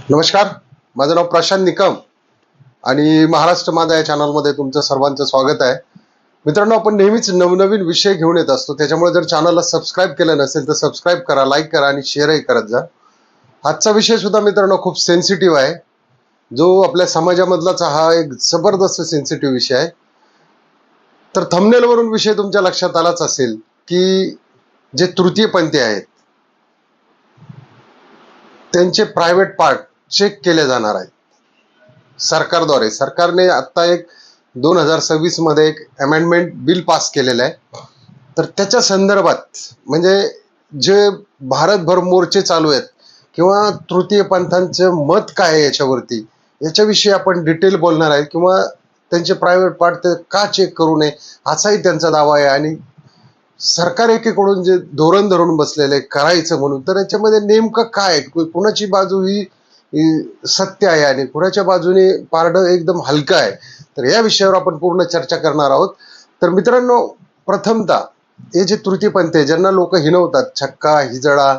नमस्कार, माझं नाव प्रशांत निकम आणि महाराष्ट्र माझा या चॅनलमध्ये तुमचं सर्वांचं स्वागत आहे. मित्रांनो, आपण नेहमीच नवनवीन विषय घेऊन येत असतो, त्याच्यामुळे जर चॅनलला सबस्क्राईब केलं नसेल तर सबस्क्राईब करा, लाईक करा आणि शेअरही करत जा. आजचा विषय सुद्धा मित्रांनो खूप सेन्सिटिव्ह आहे, जो आपल्या समाजामधलाच हा एक जबरदस्त सेन्सिटिव्ह विषय आहे. तर थंबनेलवरून विषय तुमच्या लक्षात आलाच असेल की जे तृतीयपंथी आहेत त्यांचे प्रायव्हेट पार्ट चेक केले जाणार आहेत सरकारद्वारे. सरकारने आता एक 2026 मध्ये एक अमेंडमेंट बिल पास केलेलं आहे. तर त्याच्या संदर्भात म्हणजे जे भारतभर मोर्चे चालू आहेत किंवा तृतीय पंथांचं मत काय आहे याच्यावरती, याच्याविषयी आपण डिटेल बोलणार आहे. किंवा त्यांचे प्रायव्हेट पार्ट ते का चेक करू नये असाही त्यांचा दावा आहे. आणि सरकार एकीकडून जे धोरण धरून बसलेले करायचं म्हणून, तर याच्यामध्ये नेमकं काय, कुणाची बाजू ही सत्य आहे आणि कुणाच्या बाजूने पारडं एकदम हलकं आहे, तर या विषयावर आपण पूर्ण चर्चा करणार आहोत. तर मित्रांनो, प्रथमतः हे जे तृतीयपंथी ज्यांना लोक हिणवतात, छक्का हिजडा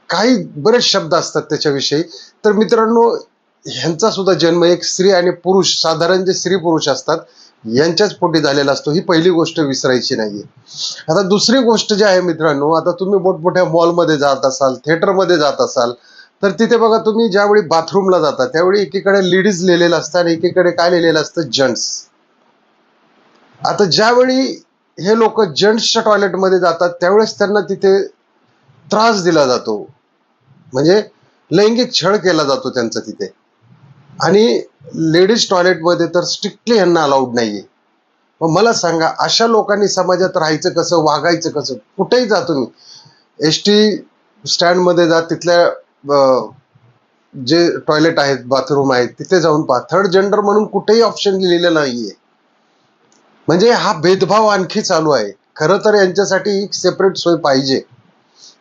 काही बरेच शब्द असतात त्याच्याविषयी, तर मित्रांनो ह्यांचा सुद्धा जन्म एक स्त्री आणि पुरुष, साधारण जे स्त्री पुरुष असतात यांच्याच पोटी झालेला असतो. ही पहिली गोष्ट विसरायची नाहीये. आता दुसरी गोष्ट जी आहे मित्रांनो, आता तुम्ही मोठमोठ्या मॉलमध्ये जात असाल, थिएटरमध्ये जात असाल, तर तिथे बघा तुम्ही ज्यावेळी बाथरूमला जाता त्यावेळी एकीकडे लेडीज लिहिलेलं असतं आणि एकीकडे काय लिहिलेलं असतं, जेंट्स. आता ज्यावेळी हे लोक जेंट्सच्या टॉयलेटमध्ये जातात त्यावेळेस त्यांना तिथे त्रास दिला जातो, म्हणजे लैंगिक छळ केला जातो त्यांचा तिथे. आणि लेडीज टॉयलेटमध्ये तर स्ट्रिक्टली यांना अलाउड नाहीये. मग मला सांगा, अशा लोकांनी समाजात राहायचं कसं, वागायचं कसं? कुठेही जा तुम्ही, एस टी स्टँडमध्ये जा, तिथल्या जे टॉयलेट आहेत, बाथरूम आहेत, तिथे जाऊन पहा, थर्ड जेंडर म्हणून कुठेही ऑप्शन लिहिलेलं नाहीये. म्हणजे हा भेदभाव आणखी चालू आहे. खरं तर यांच्यासाठी एक सेपरेट सोय पाहिजे.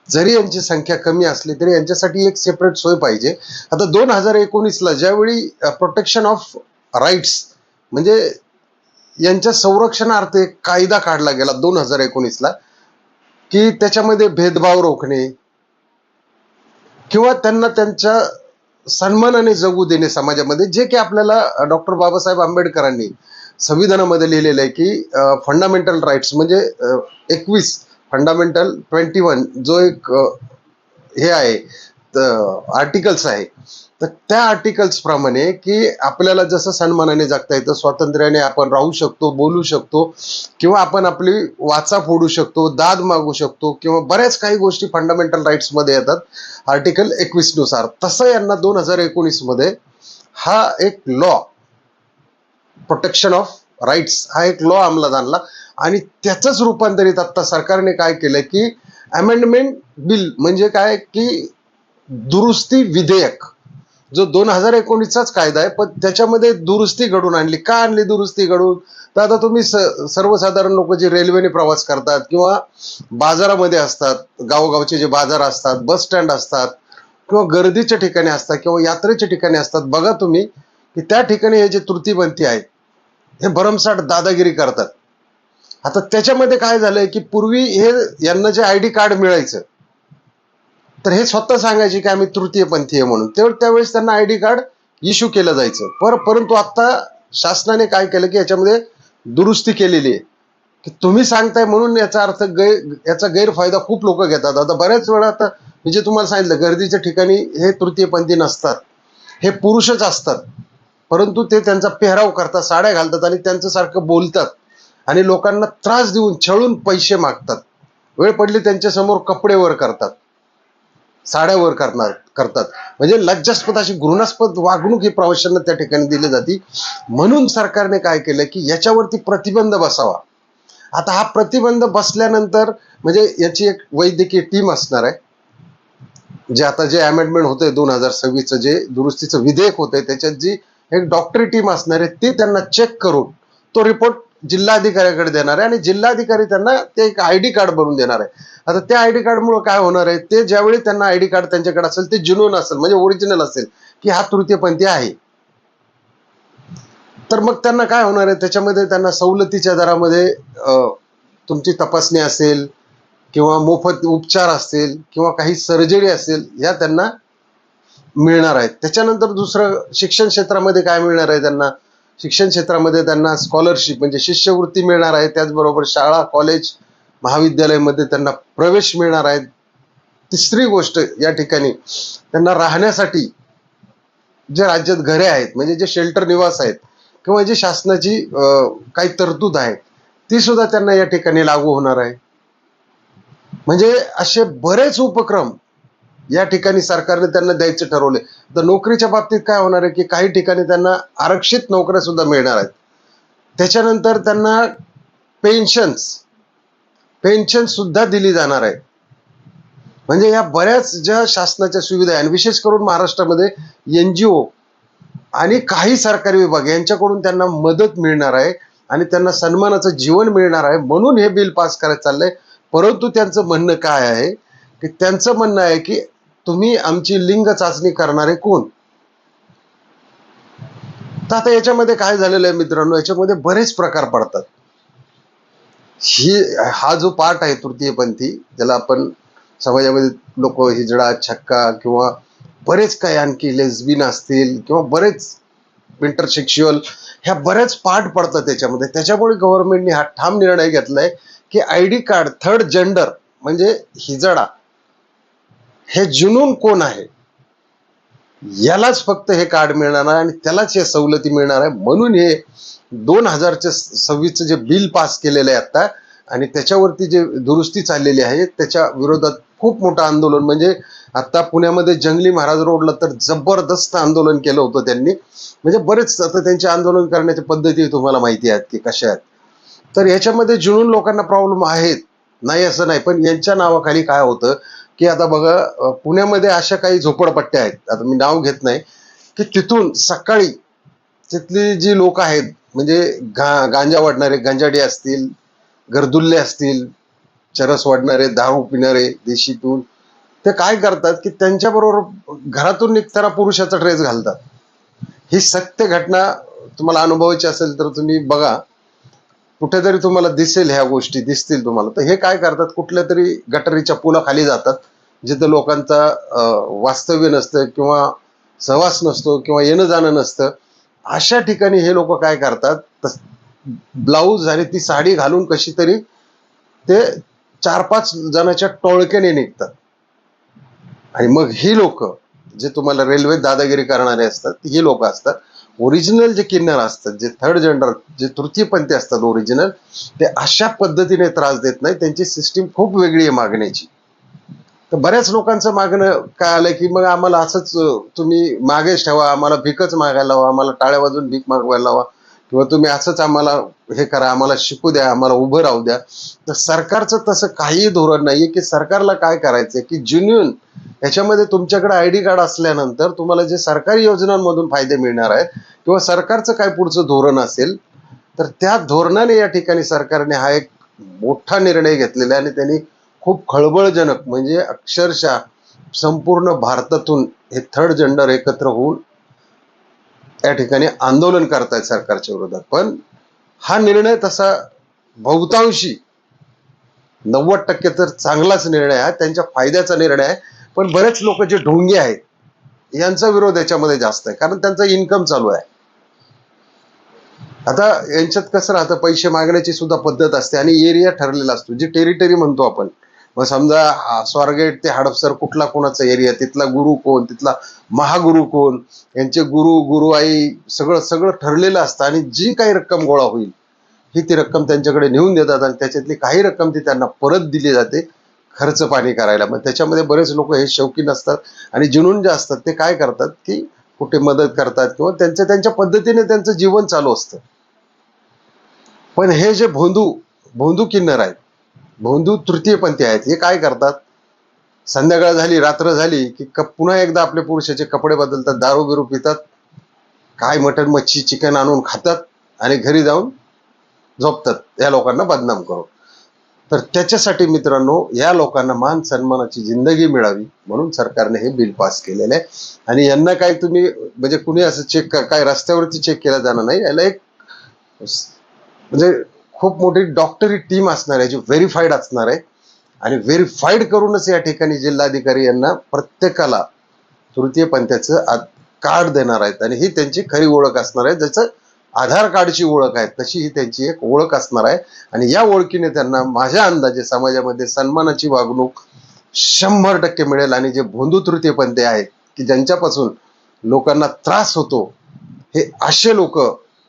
जरी यांची संख्या कमी असली तरी यांच्यासाठी एक सेपरेट सोय पाहिजे. आता 2019ला ज्यावेळी प्रोटेक्शन ऑफ राईट्स म्हणजे यांच्या संरक्षणार्थ एक कायदा काढला गेला 2019ला, की त्याच्यामध्ये भेदभाव रोखणे किंवा त्यांना त्यांच्या सन्मानाने जगू देणे समाजामध्ये, जे की आपल्याला डॉक्टर बाबासाहेब आंबेडकरांनी संविधानामध्ये लिहिलेलं आहे की फंडामेंटल राईट्स म्हणजे 21 फंडामेंटल 21 जो एक हे आहे आर्टिकल्स आहे, तर त्या आर्टिकल्स प्रमाणे की आपल्याला जसं सन्मानाने जगता येतं, स्वातंत्र्याने आपण राहू शकतो, बोलू शकतो किंवा आपण आपली वाचा फोडू शकतो, दाद मागू शकतो किंवा बऱ्याच काही गोष्टी फंडामेंटल राईट्स मध्ये येतात आर्टिकल 21 नुसार. तसं यांना 2019 मध्ये हा एक लॉ, प्रोटेक्शन ऑफ राईट्स हा एक लॉ अंमलात आणला. आणि त्याचंच रूपांतरित आता सरकारने काय केलं की अमेंडमेंट बिल म्हणजे काय की दुरुस्ती विधेयक, जो 2019चाच कायदा आहे पण त्याच्यामध्ये दुरुस्ती घडून आणली. का आणली दुरुस्ती घडून? तर आता तुम्ही सर्वसाधारण लोक जे रेल्वेने प्रवास करतात किंवा बाजारामध्ये असतात, गावोगावचे जे बाजार असतात, बस स्टँड असतात किंवा गर्दीच्या ठिकाणी असतात किंवा यात्रेच्या ठिकाणी असतात, बघा तुम्ही की त्या ठिकाणी हे जे तृतीयपंथी आहेत हे भरमसाठ दादागिरी करतात. आता त्याच्यामध्ये काय झालंय की पूर्वी हे यांना जे आयडी कार्ड मिळायचं तर हे स्वतः सांगायचे की आम्ही तृतीयपंथी आहे म्हणून, त्यावेळेस त्यांना आयडी कार्ड इश्यू केलं जायचं. परंतु आता शासनाने काय केलं की याच्यामध्ये दुरुस्ती केलेली आहे की तुम्ही सांगताय म्हणून याचा अर्थ याचा गैरफायदा खूप लोक घेतात. आता बऱ्याच वेळा आता मी जे तुम्हाला सांगितलं, गर्दीच्या ठिकाणी हे तृतीयपंथी नसतात, हे पुरुषच असतात, परंतु ते त्यांचा पेहराव करतात, साड्या घालतात आणि त्यांचं सारखं बोलतात आणि लोकांना त्रास देऊन छळून पैसे मागतात. वेळ पडली त्यांच्या समोर कपडे वर करतात, साड्या वर करतात. म्हणजे लज्जास्पद अशी घृणास्पद वागणूक ही प्रवाशांना त्या ठिकाणी दिली जाते. म्हणून सरकारने काय केलं की याच्यावरती प्रतिबंध बसावा. आता हा प्रतिबंध बसल्यानंतर म्हणजे याची एक वैद्यकीय टीम असणार आहे. जे आता जे अमेंडमेंट होतंय 2026चं जे दुरुस्तीचं विधेयक होतंय त्याच्यात जी एक डॉक्टरी टीम असणार आहे, ते त्यांना चेक करून तो रिपोर्ट जिल्हाधिकाऱ्याकडे देणार आहे आणि जिल्हाधिकारी त्यांना ते एक आयडी कार्ड बनवून देणार आहे. आता त्या आयडी कार्ड मुळे काय होणार आहे, ते ज्यावेळी त्यांना आयडी कार्ड त्यांच्याकडे असेल ते जुनून असेल म्हणजे ओरिजिनल असेल की हा तृतीयपंथी आहे, तर मग त्यांना काय होणार आहे, त्याच्यामध्ये त्यांना सवलतीच्या दरामध्ये तुमची तपासणी असेल किंवा मोफत उपचार असेल किंवा काही सर्जरी असेल, या त्यांना मिळणार आहेत. त्याच्यानंतर दुसरं शिक्षण क्षेत्रामध्ये काय मिळणार आहे त्यांना, शिक्षण क्षेत्रामध्ये त्यांना स्कॉलरशिप म्हणजे शिष्यवृत्ती मिळणार आहे. त्याचबरोबर शाळा कॉलेज महाविद्यालयामध्ये त्यांना प्रवेश मिळणार आहे. तिसरी गोष्ट या ठिकाणी त्यांना राहण्यासाठी जे राज्यात घरे आहेत म्हणजे जे शेल्टर निवास आहेत किंवा जी शासनाची काही तरतूद आहे ती सुद्धा त्यांना या ठिकाणी लागू होणार आहे. म्हणजे असे बरेच उपक्रम या ठिकाणी सरकारने त्यांना द्यायचे ठरवले. तर नोकरीच्या बाबतीत काय होणार आहे की काही ठिकाणी त्यांना आरक्षित नोकऱ्या सुद्धा मिळणार आहेत. त्याच्यानंतर त्यांना पेन्शन सुद्धा दिली जाणार आहे. म्हणजे या बऱ्याच ज्या शासनाच्या सुविधा आहे आणि विशेष करून महाराष्ट्रामध्ये NGO आणि काही सरकारी विभाग यांच्याकडून त्यांना मदत मिळणार आहे आणि त्यांना सन्मानाचं जीवन मिळणार आहे. म्हणून हे बिल पास करायचं चाललंय. परंतु त्यांचं म्हणणं काय आहे की त्यांचं म्हणणं आहे की तुम्ही आमची लिंग चाचणी करणारे कोण. तर आता याच्यामध्ये काय झालेलं आहे मित्रांनो, याच्यामध्ये बरेच प्रकार पडतात. हा जो पार्ट आहे तृतीयपंथी, ज्याला आपण समाजामध्ये लोक हिजडा छक्का किंवा बरेच काही आणखी लेस्बिन असतील किंवा बरेच इंटरसेक्शुअल, ह्या बऱ्याच पार्ट पडतात त्याच्यामध्ये. त्याच्यामुळे गव्हर्नमेंटने हा ठाम निर्णय घेतलाय की ID कार्ड थर्ड जेंडर म्हणजे हिजडा हे जुनून कोण आहे यालाच फक्त हे कार्ड मिळणार आहे आणि त्यालाच हे सवलती मिळणार आहे. म्हणून हे 2026 जे बिल पास केलेलं आहे आता आणि त्याच्यावरती जे दुरुस्ती चाललेली आहे त्याच्या विरोधात खूप मोठं आंदोलन, म्हणजे आता पुण्यामध्ये जंगली महाराज रोडला तर जबरदस्त आंदोलन केलं होतं त्यांनी. म्हणजे बरेच आता त्यांचे आंदोलन करण्याच्या पद्धती तुम्हाला माहिती आहेत की कशा आहेत. तर याच्यामध्ये जुनून लोकांना प्रॉब्लेम आहेत, नाही असं नाही, पण यांच्या नावाखाली काय होतं की आता बघा पुण्यामध्ये अशा काही झोपडपट्ट्या आहेत, आता मी नाव घेत नाही, की तिथून सकाळी तिथली जी लोक आहेत म्हणजे गांजा वाढणारे गंजाडे असतील, गर्दुल्ले असतील, चरस वाढणारे, दारू पिणारे देशीतून, ते काय करतात की त्यांच्याबरोबर घरातून निघताना पुरुषाचा ड्रेस घालतात. ही सत्य घटना तुम्हाला अनुभवायची असेल तर तुम्ही बघा, कुठेतरी तुम्हाला दिसेल, ह्या गोष्टी दिसतील तुम्हाला. तर हे काय करतात, कुठल्या तरी गटारीच्या पुलाखाली जातात जिथं लोकांचा वास्तव्य नसतं किंवा सहवास नसतो किंवा येणं जाणं नसतं. अशा ठिकाणी हे लोक काय करतात, ब्लाऊज आणि ती साडी घालून कशी तरी ते 4-5 जणांच्या टोळक्याने निघतात. आणि मग ही लोक जे तुम्हाला रेल्वे दादागिरी करणारे असतात ही लोक असतात. ओरिजिनल जे किन्नर असतात, जे थर्ड जेंडर, जे तृतीयपंथी असतात ओरिजिनल, ते अशा पद्धतीने त्रास देत नाही. त्यांची सिस्टीम खूप वेगळी आहे मागण्याची. तर बऱ्याच लोकांचं मागणं काय आलंय की मग आम्हाला असंच तुम्ही मागेच ठेवा, आम्हाला भीकच मागायला लावा, आम्हाला टाळ्या वाजून भीक मागवायला लावा किंवा तुम्ही असंच आम्हाला हे करा, आम्हाला शिकू द्या, आम्हाला उभं राहू द्या. तर सरकारचं तसं काही धोरण नाहीये की सरकारला काय करायचंय की जेन्युइन याच्यामध्ये तुमच्याकडे ID कार्ड असल्यानंतर तुम्हाला जे सरकारी योजनांमधून फायदे मिळणार आहेत किंवा सरकारचं काय पुढचं धोरण असेल तर त्या धोरणाने या ठिकाणी सरकारने हा एक मोठा निर्णय घेतलेला आहे. आणि त्यांनी खूप खळबळजनक, म्हणजे अक्षरशः संपूर्ण भारतातून हे थर्ड जेंडर एकत्र होऊन या ठिकाणी आंदोलन करतायत सरकारच्या विरोधात. पण हा निर्णय तसा बहुतांशी 90% तर चांगलाच निर्णय आहे, त्यांच्या फायद्याचा निर्णय आहे. पण बरेच लोक जे ढोंगी आहेत यांचा विरोध याच्यामध्ये जास्त आहे, कारण त्यांचा इन्कम चालू आहे. आता यांच्यात कसं राहतं, पैसे मागण्याची सुद्धा पद्धत असते आणि एरिया ठरलेला असतो, जी टेरिटरी म्हणतो आपण. मग समजा स्वारगेट ते हडपसर कुठला कोणाचा एरिया, तिथला गुरु कोण, तिथला महागुरु कोण, यांचे गुरु आई सगळं सगळं ठरलेलं असतं. आणि जी काही रक्कम गोळा होईल ही ती रक्कम त्यांच्याकडे नेऊन देतात आणि त्याच्यातली काही रक्कम ती त्यांना परत दिली जाते खर्च पाणी करायला. मग त्याच्यामध्ये बरेच लोक हे शौकीन असतात आणि जुनून जे असतात ते काय करतात की कुठे मदत करतात किंवा त्यांच्या पद्धतीने त्यांचं जीवन चालू असतं. पण हे जे भोंदू किन्नर आहेत, भोंदू तृतीयपंथी आहेत, हे काय करतात, संध्याकाळ झाली, रात्र झाली की पुन्हा एकदा आपले पुरुषाचे कपडे बदलतात, दारू बिरू पितात, काय मटण मच्छी चिकन आणून खातात आणि घरी जाऊन झोपतात या लोकांना बदनाम करून. तर त्याच्यासाठी मित्रांनो, या लोकांना मान सन्मानाची जिंदगी मिळावी म्हणून सरकारने हे बिल पास केलेलं आहे. आणि यांना काय तुम्ही म्हणजे कुणी असं चेक काय रस्त्यावरती चेक केलं जाणार नाही. याला एक म्हणजे खूप मोठी डॉक्टरी टीम असणार आहे जी व्हेरीफाईड असणार आहे आणि व्हेरीफाईड करूनच या ठिकाणी जिल्हाधिकारी यांना प्रत्येकाला तृतीयपंथीचं कार्ड देणार आहेत आणि ही त्यांची खरी ओळख असणार आहे. जसं आधार कार्डची ओळख आहे तशी ही त्यांची एक ओळख असणार आहे. आणि या ओळखीने त्यांना माझ्या अंदाजे समाजामध्ये सन्मानाची वागणूक 100% मिळेल. आणि जे भोंदू तृतीयपंथी आहेत की ज्यांच्यापासून लोकांना त्रास होतो, हे असे लोक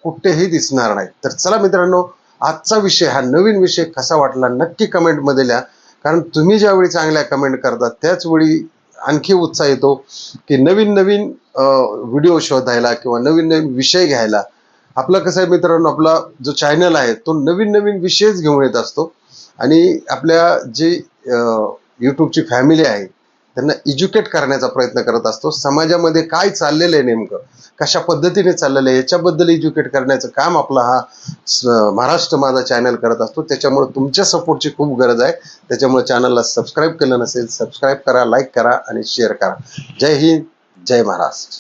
कुठेही दिसणार नाहीत. तर चला मित्रांनो, आजचा विषय हा नवीन विषय कसा वाटला नक्की कमेंटमध्ये लिहा. कारण तुम्ही ज्यावेळी चांगल्या कमेंट करता त्याच वेळी आणखी उत्साह येतो की नवीन नवीन व्हिडिओ शोधायला किंवा नवीन नवीन विषय घ्यायला. आपलं कसं आहे मित्रांनो, आपला जो चॅनल आहे तो नवीन नवीन विषयच घेऊन येत असतो. आणि आपल्या जे यूट्यूबची फॅमिली आहे त्यांना एज्युकेट करण्याचा प्रयत्न करत असतो. समाजामध्ये काय चाललेलं आहे, नेमकं कशा पद्धतीने चाललेलं आहे याच्याबद्दल एज्युकेट करण्याचं काम आपला हा महाराष्ट्र माझा चॅनल करत असतो. त्याच्यामुळे तुमच्या सपोर्टची खूप गरज आहे. त्याच्यामुळे चॅनलला सबस्क्राईब केलं नसेल, सबस्क्राईब करा, लाईक करा आणि शेअर करा. जय हिंद, जय महाराष्ट्र.